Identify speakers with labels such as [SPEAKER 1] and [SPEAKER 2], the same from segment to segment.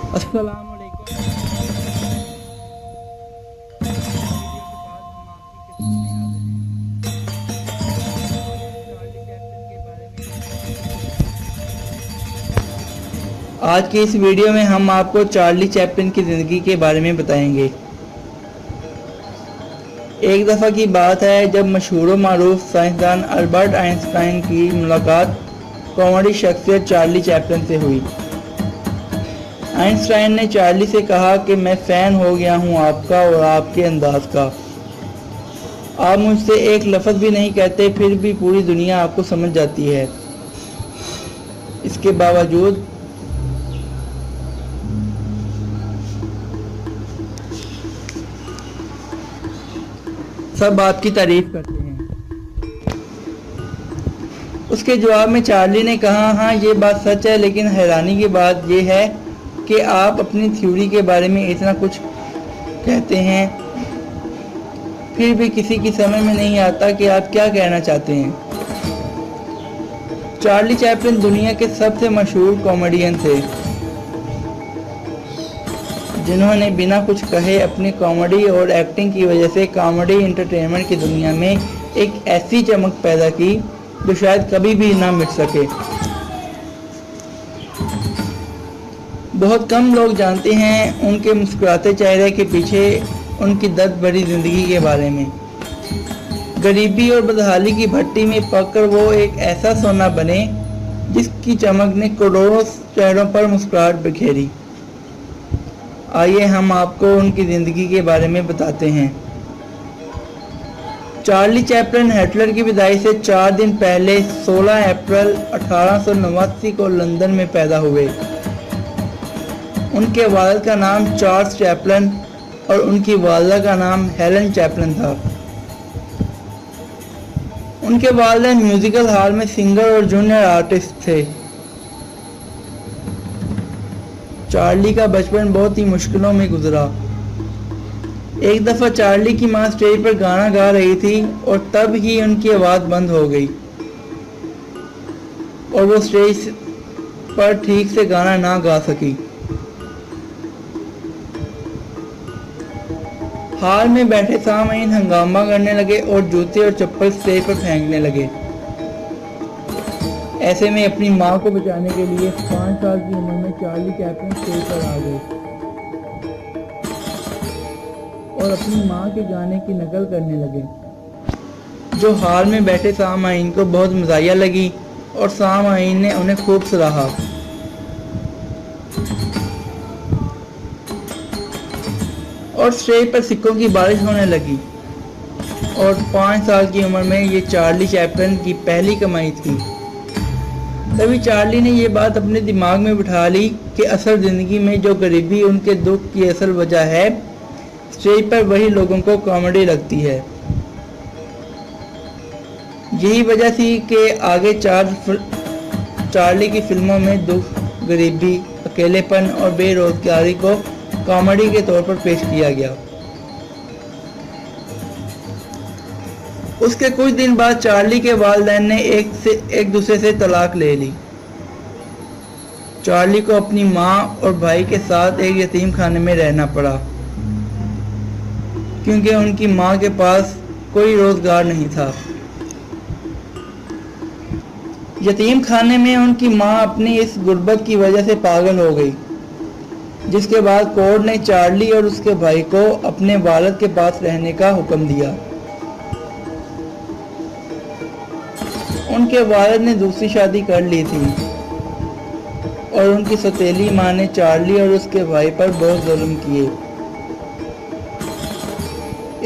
[SPEAKER 1] अस्सलाम वालेकुम। आज की इस वीडियो में हम आपको चार्ली चैपलिन की ज़िंदगी के बारे में बताएंगे। एक दफ़ा की बात है जब मशहूर मारूफ साइंसदान अल्बर्ट आइंस्टाइन की मुलाकात कॉमेडी शख्सियत चार्ली चैपलिन से हुई। आइंस्टाइन ने चार्ली से कहा कि मैं फ़ैन हो गया हूँ आपका और आपके अंदाज का। आप मुझसे एक लफ्ज़ भी नहीं कहते, फिर भी पूरी दुनिया आपको समझ जाती है। इसके बावजूद सब आपकी तारीफ करते हैं। उसके जवाब में चार्ली ने कहा, हाँ ये बात सच है, लेकिन हैरानी की बात यह है कि आप अपनी थ्योरी के बारे में इतना कुछ कहते हैं, फिर भी किसी की समझ में नहीं आता कि आप क्या कहना चाहते हैं। चार्ली चैपलिन दुनिया के सबसे मशहूर कॉमेडियन थे, जिन्होंने बिना कुछ कहे अपनी कॉमेडी और एक्टिंग की वजह से कॉमेडी एंटरटेनमेंट की दुनिया में एक ऐसी चमक पैदा की जो शायद कभी भी ना मिट सके। बहुत कम लोग जानते हैं उनके मुस्कुराते चेहरे के पीछे उनकी दर्द भरी जिंदगी के बारे में। गरीबी और बदहाली की भट्टी में पककर वो एक ऐसा सोना बने जिसकी चमक ने करोड़ों चेहरों पर मुस्कुराहट बिखेरी। आइए हम आपको उनकी ज़िंदगी के बारे में बताते हैं। चार्ली चैपलिन हिटलर की विदाई से 4 दिन पहले 16 अप्रैल 1889 को लंदन में पैदा हुए। उनके वालिद का नाम चार्ल्स चैपलिन और उनकी वालिदा का नाम हेलन चैपलिन था। उनके वालिद म्यूजिकल हॉल में सिंगर और जूनियर आर्टिस्ट थे। चार्ली का बचपन बहुत ही मुश्किलों में गुजरा। एक दफ़ा चार्ली की मां स्टेज पर गाना गा रही थी और तब ही उनकी आवाज़ बंद हो गई और वो स्टेज पर ठीक से गाना ना गा सकी। हॉल में बैठे सामईन हंगामा करने लगे और जूते और चप्पल स्टेज पर फेंकने लगे। ऐसे में अपनी मां को बचाने के लिए 5 साल की उम्र में चार्ली चैपलिन स्टेज पर आ गए और अपनी मां के गाने की नकल करने लगे, जो हॉल में बैठे सामईन को बहुत मज़ाहिया लगी और सामईन ने उन्हें खूब सराहा। और स्टेज पर सिक्कों की बारिश होने लगी और 5 साल की उम्र में ये चार्ली चैपलिन की पहली कमाई थी। तभी चार्ली ने ये बात अपने दिमाग में बिठा ली कि असल ज़िंदगी में जो गरीबी उनके दुख की असल वजह है, स्टेज पर वही लोगों को कॉमेडी लगती है। यही वजह थी कि आगे चार्ली की फिल्मों में दुख, गरीबी, अकेलेपन और बेरोजगारी को कॉमेडी के तौर पर पेश किया गया। उसके कुछ दिन बाद चार्ली के वालिदैन ने एक दूसरे से तलाक ले ली। चार्ली को अपनी मां और भाई के साथ एक यतीम खाने में रहना पड़ा, क्योंकि उनकी मां के पास कोई रोजगार नहीं था। यतीम खाने में उनकी मां अपनी इस गुर्बत की वजह से पागल हो गई, जिसके बाद कोर्ट ने चार्ली और उसके भाई को अपने वालिद के पास रहने का हुक्म दिया। उनके वालिद ने दूसरी शादी कर ली थी और उनकी सौतेली मां ने चार्ली और उसके भाई पर बहुत जुल्म किए।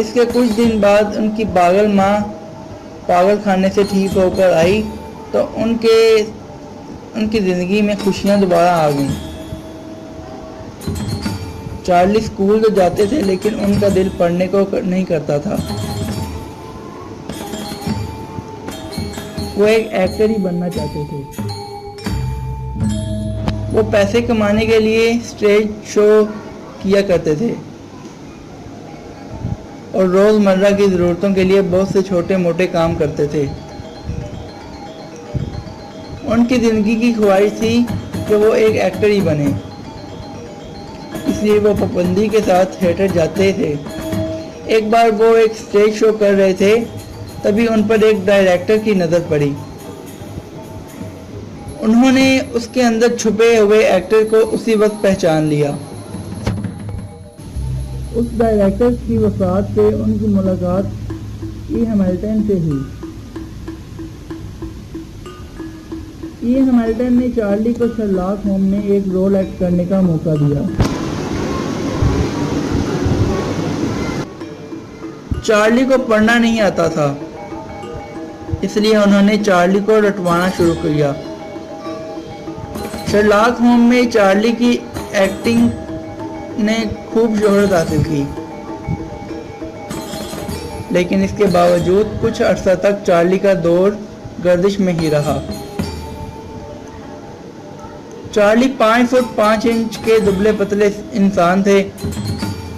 [SPEAKER 1] इसके कुछ दिन बाद उनकी पागल मां पागल खाने से ठीक होकर आई तो उनकी ज़िंदगी में खुशियां दोबारा आ गईं। चार्ली स्कूल तो जाते थे, लेकिन उनका दिल पढ़ने को नहीं करता था। वो एक एक्टर ही बनना चाहते थे। वो पैसे कमाने के लिए स्टेज शो किया करते थे और रोज़मर्रा की ज़रूरतों के लिए बहुत से छोटे मोटे काम करते थे। उनकी ज़िंदगी की ख्वाहिश थी कि वो एक एक्टर ही बने। इसलिए वो पाबंदी के साथ थिएटर जाते थे। एक बार वो एक स्टेज शो कर रहे थे, तभी उन पर एक डायरेक्टर की नज़र पड़ी। उन्होंने उसके अंदर छुपे हुए एक्टर को उसी वक्त पहचान लिया। उस डायरेक्टर की वफात से उनकी मुलाकात ई हैमिल्टन से हुई। ई हैमिल्टन ने चार्ली को शर्लॉक होम में एक रोल एक्ट करने का मौका दिया। चार्ली को पढ़ना नहीं आता था, इसलिए उन्होंने चार्ली को रटवाना शुरू किया। शर्लॉक होम में चार्ली की एक्टिंग ने खूब शोहरत हासिल की, लेकिन इसके बावजूद कुछ अरसा तक चार्ली का दौर गर्दिश में ही रहा। चार्ली 5 फुट 5 इंच के दुबले पतले इंसान थे,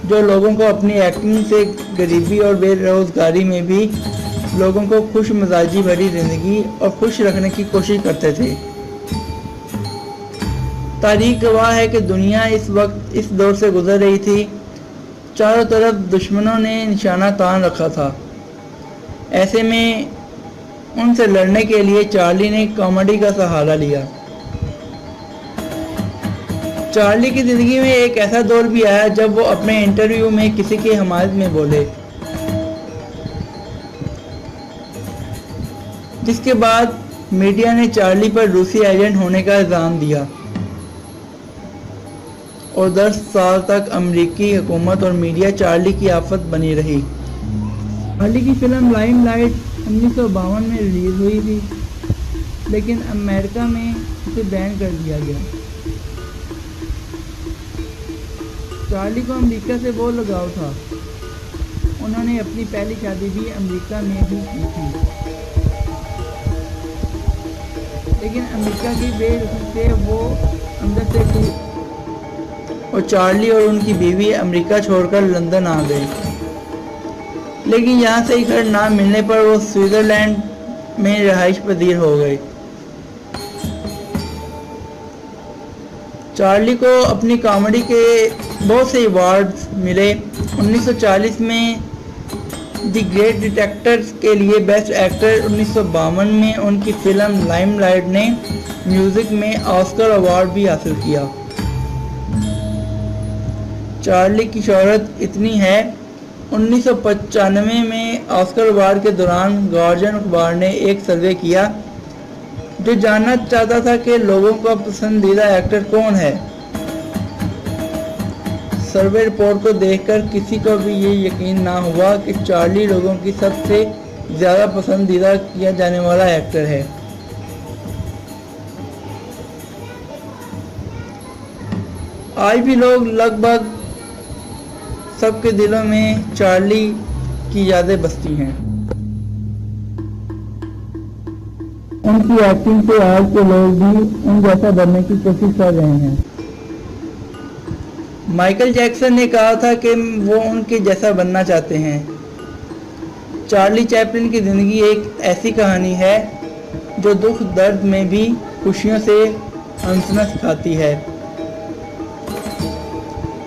[SPEAKER 1] जो लोगों को अपनी एक्टिंग से गरीबी और बेरोजगारी में भी लोगों को खुश मिजाजी भरी जिंदगी और खुश रखने की कोशिश करते थे। तारीख गवाह है कि दुनिया इस वक्त इस दौर से गुजर रही थी। चारों तरफ दुश्मनों ने निशाना तान रखा था। ऐसे में उनसे लड़ने के लिए चार्ली ने कॉमेडी का सहारा लिया। चार्ली की ज़िंदगी में एक ऐसा दौर भी आया जब वो अपने इंटरव्यू में किसी की हमायत में बोले, जिसके बाद मीडिया ने चार्ली पर रूसी एजेंट होने का इल्ज़ाम दिया और 10 साल तक अमेरिकी हुकूमत और मीडिया चार्ली की आफत बनी रही। चार्ली की फिल्म लाइमलाइट 1952 में रिलीज हुई थी, लेकिन अमेरिका में इसे बैन कर दिया गया। चार्ली को अमेरिका से बहुत लगाव था। उन्होंने अपनी पहली शादी भी अमेरिका में ही की थी, लेकिन अमेरिका की बेरुखी से वो अंदर से टूट और चार्ली और उनकी बीवी अमेरिका छोड़कर लंदन आ गए। लेकिन यहाँ से घर ना मिलने पर वो स्विट्जरलैंड में रिहाइश पजीर हो गए। चार्ली को अपनी कॉमेडी के बहुत से अवार्ड्स मिले। 1940 में द ग्रेट डिटेक्टिव के लिए बेस्ट एक्टर, 1952 में उनकी फिल्म लाइमलाइट ने म्यूजिक में ऑस्कर अवार्ड भी हासिल किया। चार्ली की शोहरत इतनी है, 1995 में ऑस्कर अवार्ड के दौरान गार्जियन अखबार ने एक सर्वे किया जो जानना चाहता था कि लोगों का पसंदीदा एक्टर कौन है। सर्वे रिपोर्ट को देखकर किसी को भी ये यकीन ना हुआ कि चार्ली लोगों की सबसे ज़्यादा पसंदीदा किया जाने वाला एक्टर है। आज भी लोग लगभग सबके दिलों में चार्ली की यादें बसती हैं। उनकी एक्टिंग से आज के लोग भी उन जैसा बनने की कोशिश कर रहे हैं। माइकल जैक्सन ने कहा था कि वो उनके जैसा बनना चाहते हैं। चार्ली चैपलिन की ज़िंदगी एक ऐसी कहानी है जो दुख दर्द में भी खुशियों से हंसना सिखाती है।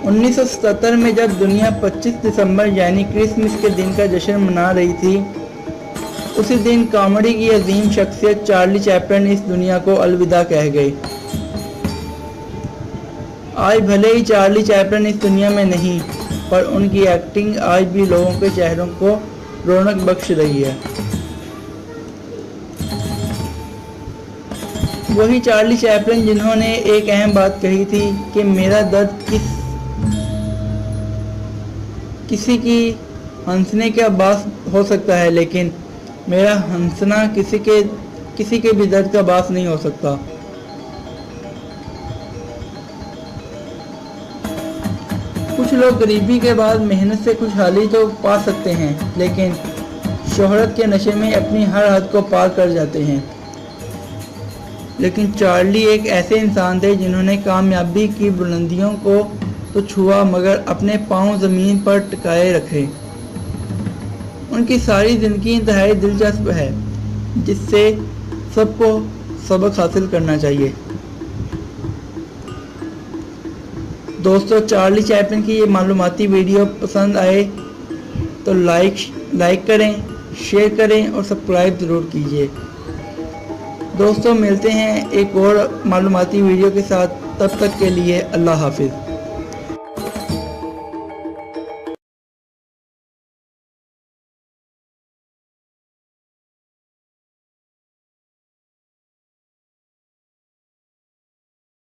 [SPEAKER 1] 1977 में जब दुनिया 25 दिसंबर यानी क्रिसमस के दिन का जश्न मना रही थी, उसी दिन कॉमेडी की अजीम शख्सियत चार्ली चैपलिन इस दुनिया को अलविदा कह गए। आज भले ही चार्ली चैपलिन इस दुनिया में नहीं, पर उनकी एक्टिंग आज भी लोगों के चेहरों को रौनक बख्श रही है। वही चार्ली चैपलिन जिन्होंने एक अहम बात कही थी कि मेरा दर्द किसी की हंसने का बास हो सकता है, लेकिन मेरा हंसना किसी के भी दर्द का बास नहीं हो सकता। कुछ लोग गरीबी के बाद मेहनत से खुशहाली तो पा सकते हैं, लेकिन शोहरत के नशे में अपनी हर हद को पार कर जाते हैं। लेकिन चार्ली एक ऐसे इंसान थे जिन्होंने कामयाबी की बुलंदियों को तो छुआ, मगर अपने पांव ज़मीन पर टिकाए रखे। उनकी सारी ज़िंदगी इंतहाई दिलचस्प है, जिससे सबको सबक हासिल करना चाहिए। दोस्तों, चार्ली चैपलिन की ये मालूमाती वीडियो पसंद आए तो लाइक करें, शेयर करें और सब्सक्राइब ज़रूर कीजिए। दोस्तों, मिलते हैं एक और मालूमाती वीडियो के साथ। तब तक के लिए अल्लाह हाफिज़।